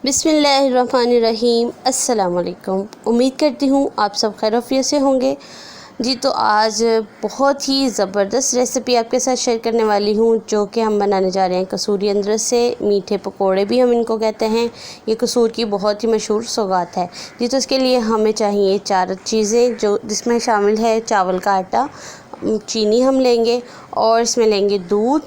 बिस्मिल्लाहिर्रहमानिर्रहीम। अस्सलाम वालेकुम। उम्मीद करती हूँ आप सब खैरियत से होंगे। जी तो आज बहुत ही ज़बरदस्त रेसिपी आपके साथ शेयर करने वाली हूँ, जो कि हम बनाने जा रहे हैं कसूरी अदरक से। मीठे पकोड़े भी हम इनको कहते हैं। ये कसूर की बहुत ही मशहूर सौगात है। जी तो इसके लिए हमें चाहिए 4 चीज़ें, जो जिसमें शामिल है चावल का आटा, चीनी हम लेंगे और इसमें लेंगे दूध,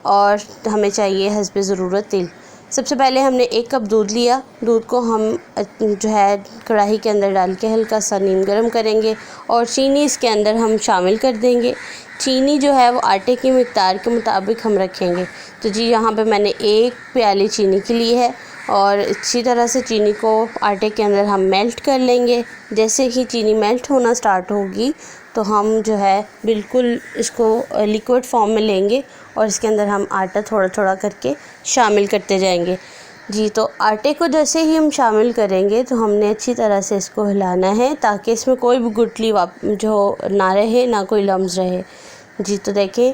और हमें चाहिए हस्बे ज़रूरत तेल। सबसे पहले हमने 1 कप दूध लिया। दूध को हम जो है कढ़ाई के अंदर डाल के हल्का सा नीम गर्म करेंगे और चीनी इसके अंदर हम शामिल कर देंगे। चीनी जो है वो आटे की मिक़दार के मुताबिक हम रखेंगे। तो जी यहाँ पे मैंने 1 प्याली चीनी की ली है और अच्छी तरह से चीनी को आटे के अंदर हम मेल्ट कर लेंगे। जैसे ही चीनी मेल्ट होना स्टार्ट होगी तो हम जो है बिल्कुल इसको लिक्विड फॉर्म में लेंगे और इसके अंदर हम आटा थोड़ा थोड़ा करके शामिल करते जाएंगे। जी तो आटे को जैसे ही हम शामिल करेंगे तो हमने अच्छी तरह से इसको हिलाना है, ताकि इसमें कोई भी गुठली जो ना रहे, ना कोई लम्स रहे। जी तो देखें,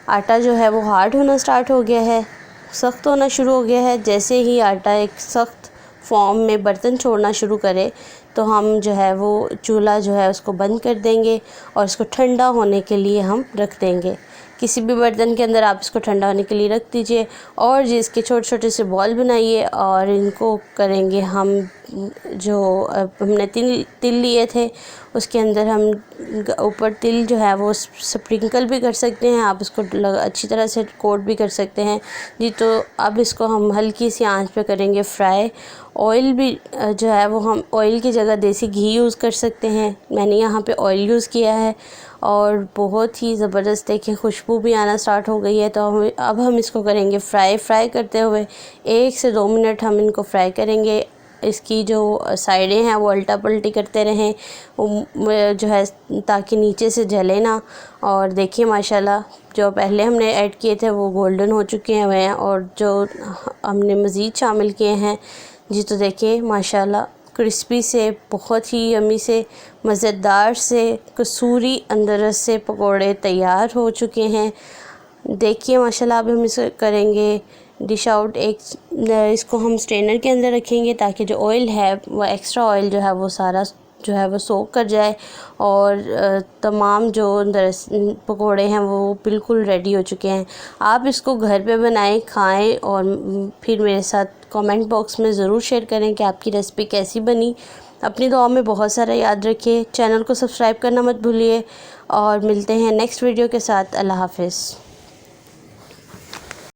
आटा जो है वो हार्ड होना स्टार्ट हो गया है, सख्त होना शुरू हो गया है। जैसे ही आटा एक सख्त फॉर्म में बर्तन छोड़ना शुरू करे तो हम जो है वो चूल्हा जो है उसको बंद कर देंगे और इसको ठंडा होने के लिए हम रख देंगे। किसी भी बर्तन के अंदर आप इसको ठंडा होने के लिए रख दीजिए और जी इसके छोटे छोटे से बॉल बनाइए और इनको करेंगे हम, जो हमने तिल लिए थे उसके अंदर हम ऊपर तिल जो है वो स्प्रिंकल भी कर सकते हैं। आप इसको अच्छी तरह से कोट भी कर सकते हैं। जी तो अब इसको हम हल्की सी आंच पे करेंगे फ्राई। ऑयल भी जो है वो हम ऑयल की जगह देसी घी यूज़ कर सकते हैं। मैंने यहाँ पे ऑयल यूज़ किया है और बहुत ही ज़बरदस्त देखिए खुशबू भी आना स्टार्ट हो गई है। तो अब हम इसको करेंगे फ्राई करते हुए 1 से 2 मिनट हम इनको फ्राई करेंगे। इसकी जो साइडें हैं वो उल्टा पलटी करते रहें, जो है ताकि नीचे से जले ना। और देखिए माशाल्लाह जो पहले हमने ऐड किए थे वो गोल्डन हो चुके हैं और जो हमने मज़ीद शामिल किए हैं, जी तो देखिए माशाल्लाह क्रिस्पी से बहुत ही यम्मी से मज़ेदार से कसूरी अदरक से पकोड़े तैयार हो चुके हैं। देखिए माशाल्लाह अब हम इसे करेंगे डिश आउट। इसको हम स्ट्रेनर के अंदर रखेंगे ताकि जो ऑयल है वो एक्स्ट्रा ऑयल जो है वो सारा जो है वो सोक कर जाए और तमाम जो पकोड़े हैं वो बिल्कुल रेडी हो चुके हैं। आप इसको घर पे बनाएं, खाएं और फिर मेरे साथ कमेंट बॉक्स में ज़रूर शेयर करें कि आपकी रेसिपी कैसी बनी। अपनी दुआ में बहुत सारा याद रखिए। चैनल को सब्सक्राइब करना मत भूलिए और मिलते हैं नेक्स्ट वीडियो के साथ। अल्लाह हाफ़िज़।